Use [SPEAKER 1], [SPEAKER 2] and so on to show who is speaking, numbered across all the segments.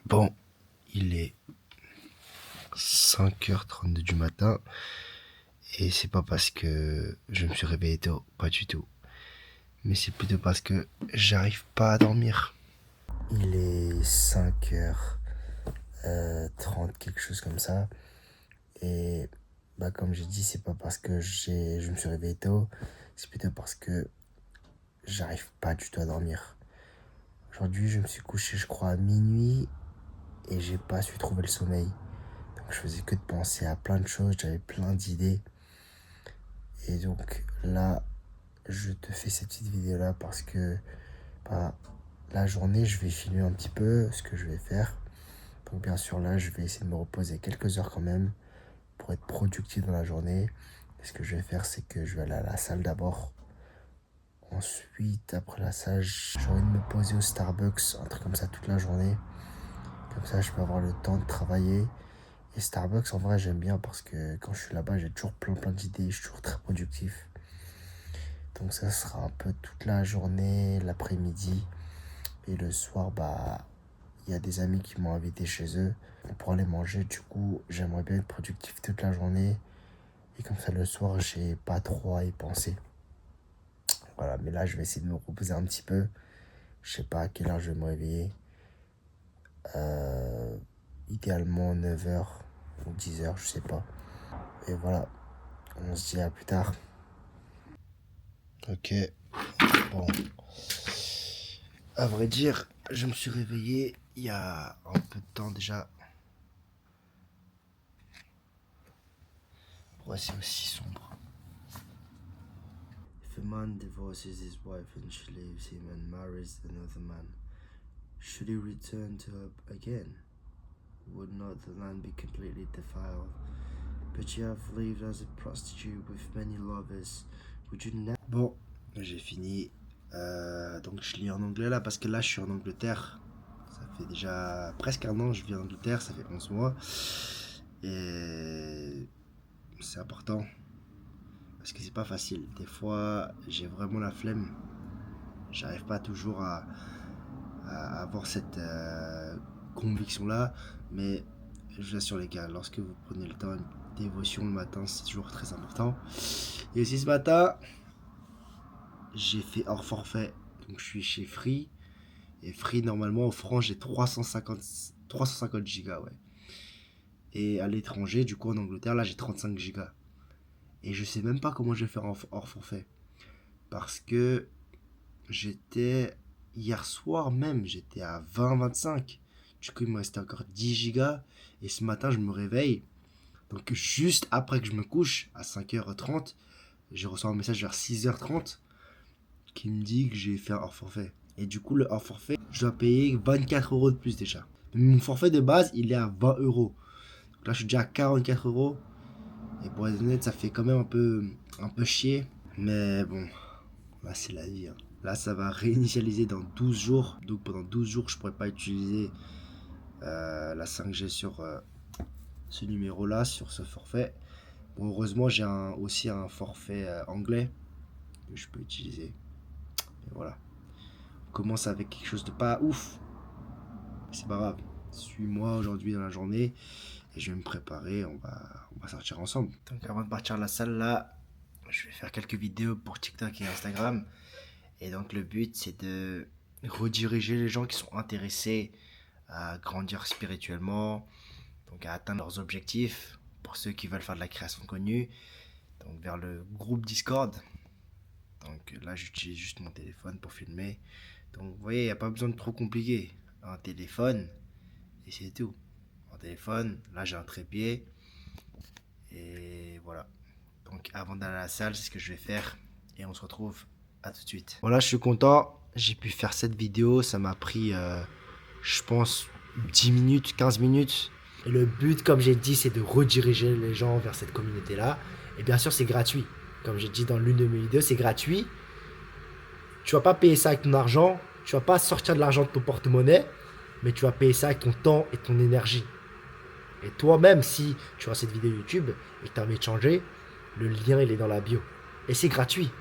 [SPEAKER 1] Bon, il est 5h32 du matin et c'est pas parce que je me suis réveillé tôt, pas du tout. Mais c'est plutôt parce que j'arrive pas à dormir. Il est 5h30, quelque chose comme ça. Et comme j'ai dit, c'est pas parce que je me suis réveillé tôt, c'est plutôt parce que j'arrive pas du tout à dormir. Aujourd'hui, je me suis couché, je crois, à minuit et j'ai pas su trouver le sommeil. Donc je faisais que de penser à plein de choses, j'avais plein d'idées. Et donc là, je te fais cette petite vidéo là parce que bah, la journée, je vais filmer un petit peu ce que je vais faire. Donc bien sûr là, je vais essayer de me reposer quelques heures quand même pour être productif dans la journée. Et ce que je vais faire, c'est que je vais aller à la salle d'abord. Ensuite, après la salle, j'ai envie de me poser au Starbucks, un truc comme ça toute la journée. Comme ça, je peux avoir le temps de travailler. Et Starbucks, en vrai, j'aime bien parce que quand je suis là-bas, j'ai toujours plein d'idées, je suis toujours très productif. Donc ça sera un peu toute la journée, l'après-midi. Et le soir, il y a des amis qui m'ont invité chez eux pour aller manger. Du coup, j'aimerais bien être productif toute la journée. Et comme ça, le soir, j'ai pas trop à y penser. Voilà, mais là, je vais essayer de me reposer un petit peu. Je sais pas à quelle heure je vais me réveiller. Euh, idéalement 9h ou 10h, je sais pas. Et voilà, on se dit à plus tard. Ok, bon. À vrai dire, je me suis réveillé il y a un peu de temps déjà. Pourquoi c'est aussi sombre? If a man divorces his wife and she leaves him and marries another man, should he return to her again? Would not the land be completely defiled? But you have lived as a prostitute with many lovers. Would you never... Bon, j'ai fini. Donc je lis en anglais là parce que là je suis en Angleterre. Ça fait déjà presque un an que je vis en Angleterre, ça fait 11 mois. Et c'est important parce que c'est pas facile. Des fois j'ai vraiment la flemme. J'arrive pas toujours à avoir cette conviction là. Mais je vous assure les gars, lorsque vous prenez le temps, une dévotion le matin, c'est toujours très important. Et aussi ce matin, j'ai fait hors forfait. Donc je suis chez Free. Et Free, normalement, en France, j'ai 350 gigas, ouais. Et à l'étranger, du coup, en Angleterre, là, j'ai 35 gigas. Et je sais même pas comment je vais faire hors forfait. Parce que j'étais, hier soir même, j'étais à 20-25. Du coup, il me restait encore 10 gigas. Et ce matin, je me réveille. Donc, juste après que je me couche, à 5h30, je reçois un message vers 6h30 qui me dit que j'ai fait un hors forfait. Et du coup, le hors forfait, je dois payer 24 euros de plus déjà. Mais mon forfait de base, il est à 20 euros. Donc là, je suis déjà à 44 euros. Et pour être honnête, ça fait quand même un peu chier. Mais bon, là, c'est la vie. Hein. Là, ça va réinitialiser dans 12 jours. Donc pendant 12 jours, je pourrais pas utiliser la 5G sur ce numéro-là, sur ce forfait. Bon, heureusement, j'ai aussi un forfait anglais que je peux utiliser. Et voilà. On commence avec quelque chose de pas ouf. C'est pas grave. Suis-moi aujourd'hui dans la journée et je vais me préparer. On va sortir ensemble. Donc avant de partir à la salle là, je vais faire quelques vidéos pour TikTok et Instagram. Et donc le but c'est de rediriger les gens qui sont intéressés à grandir spirituellement, donc à atteindre leurs objectifs. Pour ceux qui veulent faire de la création de contenu, donc vers le groupe Discord. Donc là j'utilise juste mon téléphone pour filmer. Donc vous voyez, il n'y a pas besoin de trop compliqué. Un téléphone et c'est tout. Un téléphone, là j'ai un trépied et voilà. Donc avant d'aller à la salle, c'est ce que je vais faire et on se retrouve à tout de suite. Voilà, je suis content, j'ai pu faire cette vidéo, ça m'a pris je pense 10 minutes, 15 minutes. Et le but, comme j'ai dit, c'est de rediriger les gens vers cette communauté-là. Et bien sûr, c'est gratuit. Comme j'ai dit dans l'une de mes vidéos, c'est gratuit. Tu vas pas payer ça avec ton argent, tu vas pas sortir de l'argent de ton porte-monnaie, mais tu vas payer ça avec ton temps et ton énergie. Et toi-même, si tu vois cette vidéo YouTube et que tu as envie de changer, le lien il est dans la bio. Et c'est gratuit.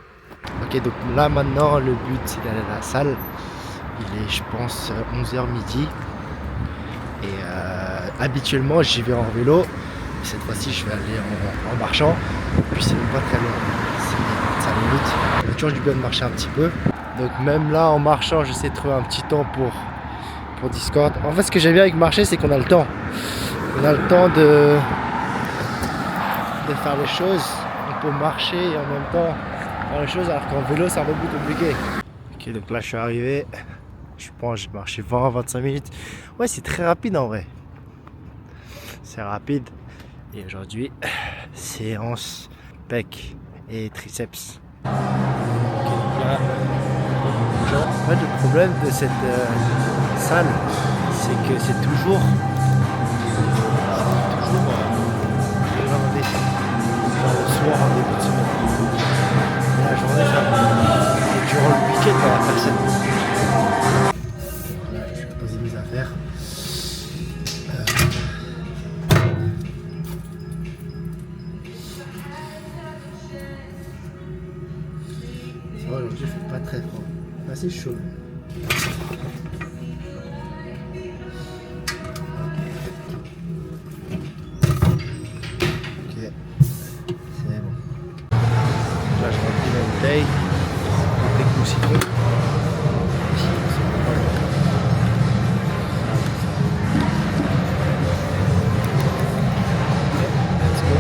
[SPEAKER 1] Ok, donc là maintenant, le but c'est d'aller à la salle. Il est, je pense, 11h midi. Habituellement, j'y vais en vélo. Cette fois-ci, je vais aller en marchant. Puis c'est même pas très loin. C'est 5 minutes. Il y a toujours du bien de marcher un petit peu. Donc même là, en marchant, j'essaie de trouver un petit temps pour Discord. En fait, ce que j'aime bien avec marcher, c'est qu'on a le temps. On a le temps de faire les choses. On peut marcher et en même temps faire les choses, alors qu'en vélo, c'est un peu plus compliqué. Ok, donc là, je suis arrivé. Je pense que j'ai marché 20-25 minutes. Ouais, c'est très rapide en vrai. C'est rapide. Et aujourd'hui, séance pec et triceps. Ok, donc là, en fait, le problème de cette salle, c'est que c'est toujours regardez, genre le soir en début de semaine. Et la journée, c'est durant le week-end, il n'y a personne. Là, je vais poser mes affaires. Ça va, aujourd'hui, il fait pas très froid. Assez chaud. Là, je remplis ma bouteille avec mon citron. Let's go.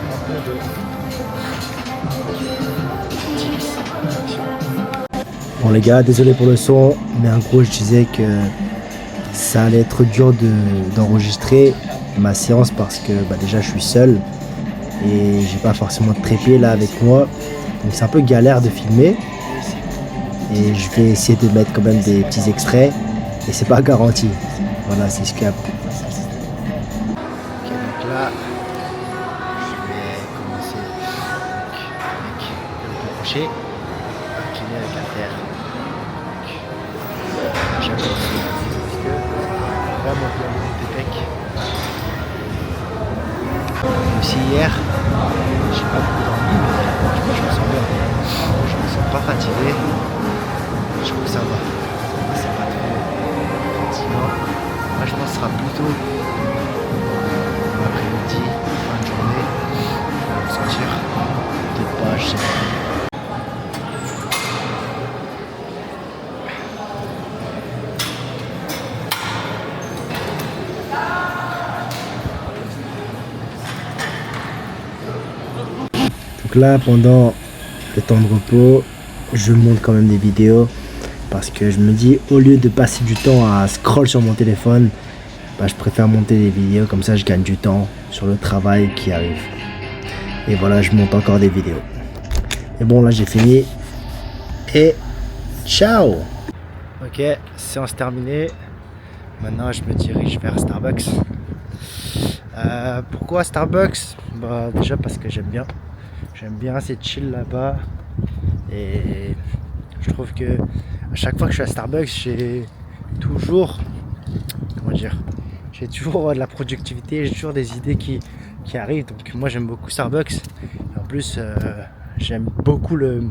[SPEAKER 1] Un peu d'eau. Bon les gars, désolé pour le son, mais en gros je disais que ça allait être dur d'enregistrer ma séance parce que déjà je suis seul et j'ai pas forcément de trépied là avec moi, donc c'est un peu galère de filmer et je vais essayer de mettre quand même des petits extraits et c'est pas garanti. Voilà, c'est ce qu'il y a. Ok, donc là je vais commencer avec le crochet, incliné avec la terre. J'avance parce que vraiment bien monter pec. Aussi hier, j'ai pas beaucoup dormi, mais je me sens bien. Je me sens pas fatigué. Je trouve que ça va. C'est pas trop fatigant. Là, je pense que ce sera plutôt l'après-midi, fin de journée. Je vais me sentir. Peut-être pas, je sais pas. Donc là, pendant le temps de repos, je monte quand même des vidéos parce que je me dis, au lieu de passer du temps à scroll sur mon téléphone, je préfère monter des vidéos, comme ça je gagne du temps sur le travail qui arrive. Et voilà, je monte encore des vidéos. Et bon, là j'ai fini. Et ciao! Ok, séance terminée. Maintenant, je me dirige vers Starbucks. Pourquoi Starbucks? Déjà parce que j'aime bien. J'aime bien, c'est chill là-bas. Et je trouve que à chaque fois que je suis à Starbucks, j'ai toujours, j'ai toujours de la productivité, j'ai toujours des idées qui arrivent. Donc moi j'aime beaucoup Starbucks. Et en plus, j'aime beaucoup donc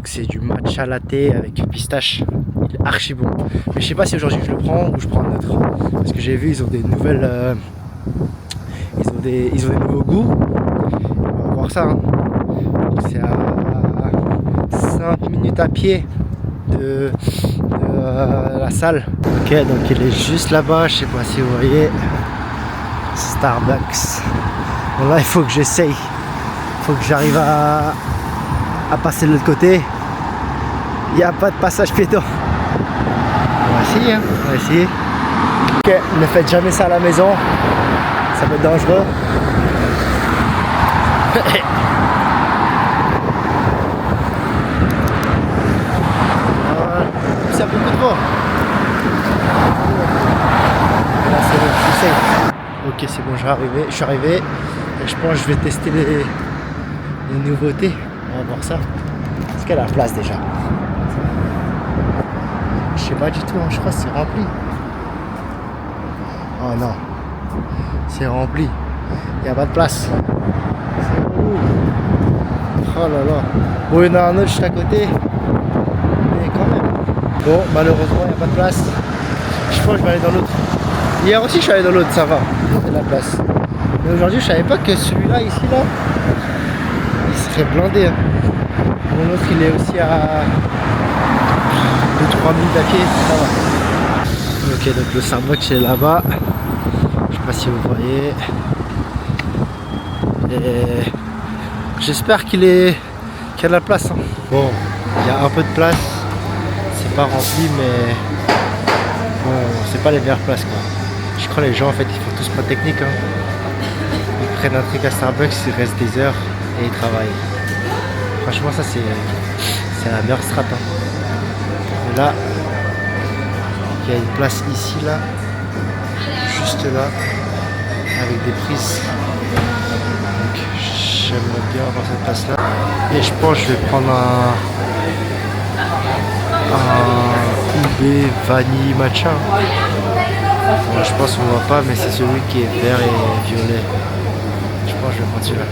[SPEAKER 1] c'est du matcha latte avec pistache. Il est archi bon. Mais je sais pas si aujourd'hui je le prends ou je prends un autre. Parce que j'ai vu, ils ont des nouvelles, ils ont des nouveaux goûts. On va voir ça. Hein. C'est à 5 minutes à pied de la salle. Ok, donc il est juste là-bas. Je sais pas si vous voyez. Starbucks. Bon là, il faut que j'essaye. Il faut que j'arrive à passer de l'autre côté. Il n'y a pas de passage piéton. On va essayer, hein. On va essayer. Ok, ne faites jamais ça à la maison. Ça peut être dangereux. Il y a beaucoup de vent. Là, c'est bon, je sais. Ok, c'est bon, je suis arrivé. Et je pense que je vais tester les nouveautés. On va voir ça. Est-ce qu'il y a la place déjà? Je sais pas du tout, hein. Je crois que c'est rempli. Oh non. C'est rempli. Il n'y a pas de place. C'est où? Oh là là. Bon, il y en a un autre juste à côté. Mais quand Bon, malheureusement, il n'y a pas de place. Je pense que je vais aller dans l'autre. Hier aussi, je suis allé dans l'autre, ça va. Il y a de la place. Mais aujourd'hui, je savais pas que celui-là, ici, là, il serait blindé. Hein. Bon, l'autre, il est aussi à 2-3 minutes à pied, ça va. Ok, donc le Starbucks est là-bas. Je sais pas si vous voyez. Et j'espère qu'il y a de la place. Hein. Bon, il y a un peu de place. C'est pas rempli, mais bon, c'est pas les meilleures places quoi. Je crois que les gens en fait ils font tous pas technique. Hein. Ils prennent un truc à Starbucks, ils restent des heures et ils travaillent. Franchement ça c'est la meilleure strat. Hein. Et là, il y a une place ici là, juste là, avec des prises. Donc j'aimerais bien avoir cette place là. Et je pense que je vais prendre un UB Vanille Matcha. Bon, je pense qu'on voit pas, mais c'est celui qui est vert et violet. Je pense que je vais prendre celui-là.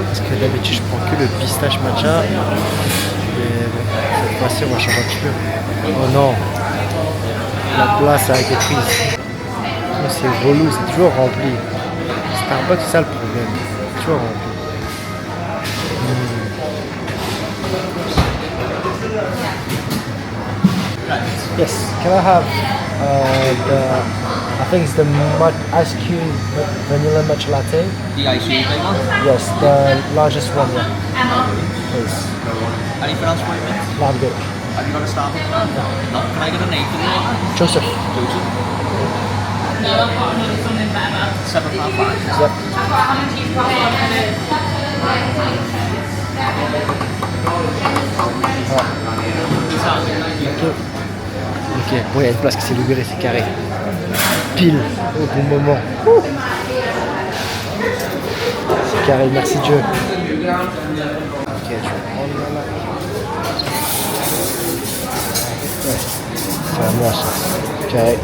[SPEAKER 1] Parce que d'habitude je prends que le pistache matcha. Mais bon, cette fois-ci on va changer un petit peu. Oh non, la place a été prise. Oh, c'est relou, c'est toujours rempli. Starbucks c'est ça le problème. C'est toujours rempli. Yes, can I have I think it's the ice cube vanilla matcha latte?
[SPEAKER 2] The ice cream one?
[SPEAKER 1] Yes, the largest one, yeah. Please.
[SPEAKER 2] Anything else for you, mate?
[SPEAKER 1] No, I'm good.
[SPEAKER 2] Have you got a Starbucks card? No. Can I get a name for the name?
[SPEAKER 1] Joseph.
[SPEAKER 2] Joseph. £7.5.
[SPEAKER 1] Yep. Ok, bon, il y a une place qui s'est libérée, c'est carré. Pile au bon moment. Ouh. C'est carré, merci Dieu. Ok, je vais prendre là. Ouais, c'est à moi ça. Carré.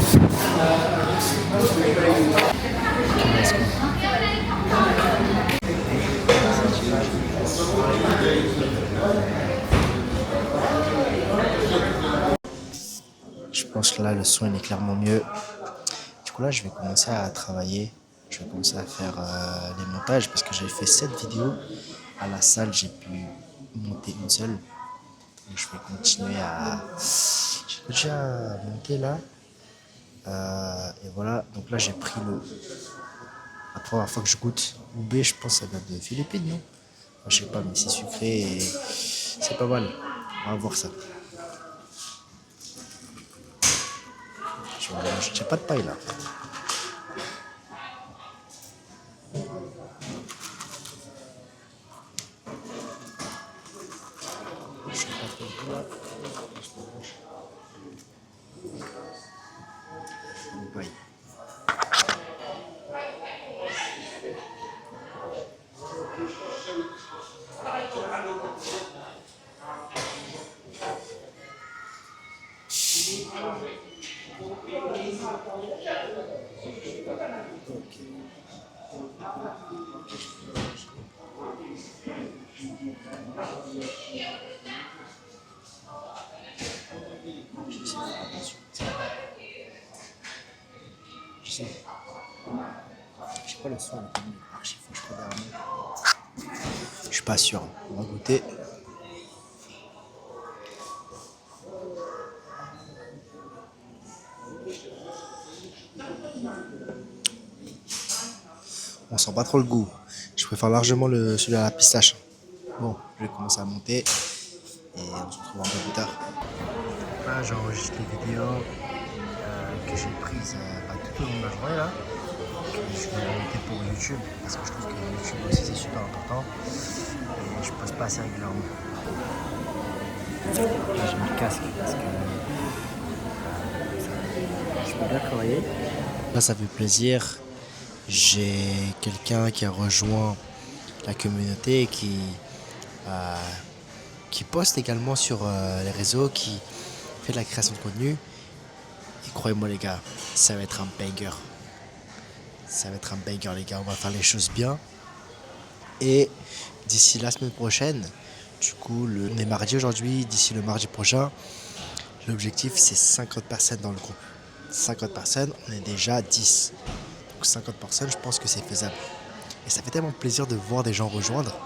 [SPEAKER 1] Ok, let's go. Je pense que là le son il est clairement mieux. Du coup là je vais commencer à travailler. Je vais commencer à faire les montages parce que j'avais fait 7 vidéos. À la salle j'ai pu monter une seule. Donc je vais continuer à monter là. Et voilà, donc là j'ai pris la première fois que je goûte UB, je pense que ça date de Philippines, non? Enfin, je sais pas, mais c'est sucré et c'est pas mal. On va voir ça. J'ai pas de paille là. Je sais pas trop le goût, là. Une paille. Je sais pas le son, il est archi fou, je crois derrière moi. Je suis pas sûr. On va goûter. On sent pas trop le goût. Je préfère largement celui à la pistache. Bon, je vais commencer à monter et on se retrouve un peu plus tard. Là, j'enregistre les vidéos que j'ai prises tout au long de la journée là. Que je vais monter pour YouTube parce que je trouve que YouTube aussi c'est super important et je poste pas assez régulièrement. Là, j'ai mis le casque parce que ça va bien travailler. Là, ça fait plaisir. J'ai quelqu'un qui a rejoint la communauté et qui poste également sur les réseaux, qui fait de la création de contenu. Et croyez-moi les gars, ça va être un banger. Ça va être un banger les gars, on va faire les choses bien. Et d'ici la semaine prochaine, Du coup, on est mardi aujourd'hui. D'ici le mardi prochain, l'objectif c'est 50 personnes dans le groupe. 50 personnes, on est déjà 10. Donc 50 personnes, je pense que c'est faisable. Et ça fait tellement plaisir de voir des gens rejoindre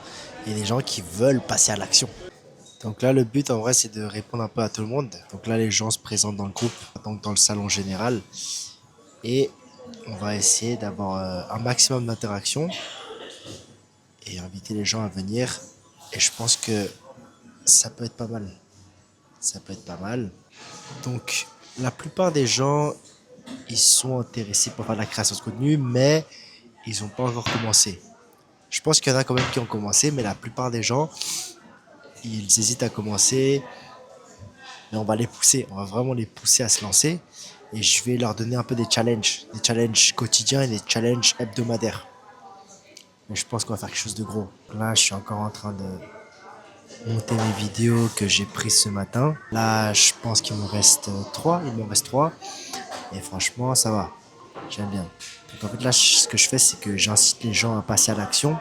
[SPEAKER 1] et des gens qui veulent passer à l'action. Donc là, le but en vrai, c'est de répondre un peu à tout le monde. Donc là, les gens se présentent dans le groupe, donc dans le salon général. Et on va essayer d'avoir un maximum d'interactions et inviter les gens à venir. Et je pense que ça peut être pas mal. Ça peut être pas mal. Donc, la plupart des gens, ils sont intéressés pour faire de la création de contenu, mais ils n'ont pas encore commencé. Je pense qu'il y en a quand même qui ont commencé, mais la plupart des gens, ils hésitent à commencer. Mais on va les pousser, on va vraiment les pousser à se lancer. Et je vais leur donner un peu des challenges quotidiens et des challenges hebdomadaires. Mais je pense qu'on va faire quelque chose de gros. Là, je suis encore en train de monter mes vidéos que j'ai prises ce matin. Là, je pense qu'il me reste 3. Il me reste 3. Et franchement, ça va. J'aime bien. Donc en fait, là, ce que je fais, c'est que j'incite les gens à passer à l'action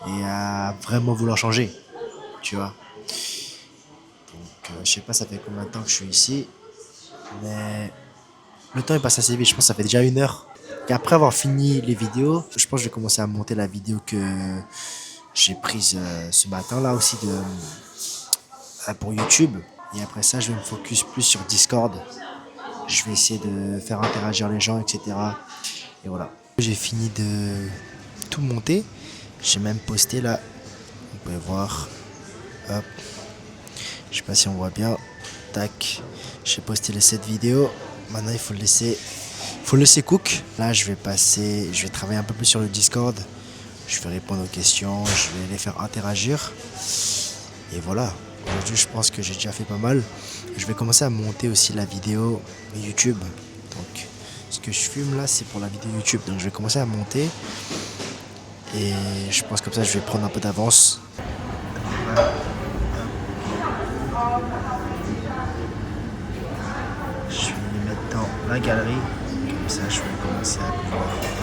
[SPEAKER 1] et à vraiment vouloir changer. Tu vois. Donc, je sais pas, ça fait combien de temps que je suis ici. Mais le temps il passe assez vite. Je pense que ça fait déjà 1 heure. Et après avoir fini les vidéos, je pense que je vais commencer à monter la vidéo que j'ai prise ce matin là aussi pour YouTube. Et après ça, je vais me focus plus sur Discord. Je vais essayer de faire interagir les gens, etc. Et voilà. J'ai fini de tout monter. J'ai même posté là. Vous pouvez voir. Hop. Je sais pas si on voit bien. Tac. J'ai posté cette vidéo. Maintenant, il faut le laisser cook. Là, je vais travailler un peu plus sur le Discord. Je vais répondre aux questions. Je vais les faire interagir. Et voilà. Aujourd'hui, je pense que j'ai déjà fait pas mal. Je vais commencer à monter aussi la vidéo YouTube. Donc, ce que je filme là, c'est pour la vidéo YouTube. Donc, je vais commencer à monter. Et je pense comme ça, je vais prendre un peu d'avance. Je vais les mettre dans la galerie. Comme ça, je vais commencer à pouvoir monter.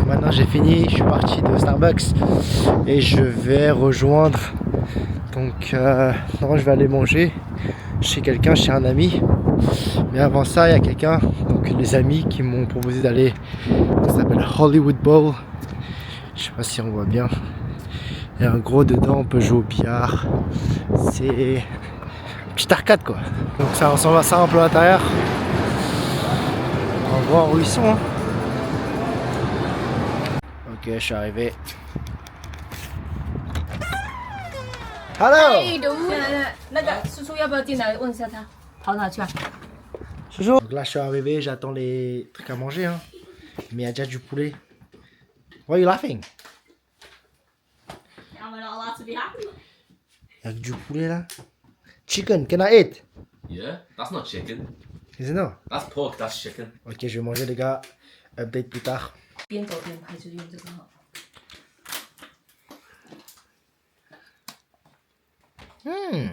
[SPEAKER 1] Maintenant j'ai fini, je suis parti de Starbucks et je vais rejoindre. Donc non, je vais aller manger chez quelqu'un, chez un ami. Mais avant ça, il y a quelqu'un, donc les amis qui m'ont proposé d'aller. Ça s'appelle Hollywood Bowl. Je sais pas si on voit bien. Il y a un gros dedans, on peut jouer au billard. C'est une petite arcade quoi. Donc ça ressemble à ça un peu à l'intérieur. On va voir où ils sont. Hein. Ok, je suis arrivé. Hello!
[SPEAKER 3] 哎，那个叔叔要不要进来问一下他跑哪去啊？
[SPEAKER 1] Bonjour. Donc là, je suis arrivé, j'attends les trucs à manger. Hein. Mais il y a déjà du poulet. Why are you laughing?
[SPEAKER 3] I'm not allowed to be happy.
[SPEAKER 1] Il y a du poulet là. Chicken, can I eat?
[SPEAKER 4] Yeah, that's not chicken.
[SPEAKER 1] Is it no?
[SPEAKER 4] That's pork, that's chicken.
[SPEAKER 1] Ok, je vais manger les gars. Update plus tard.
[SPEAKER 3] 边走边拍，就用这个好。
[SPEAKER 1] Hmm.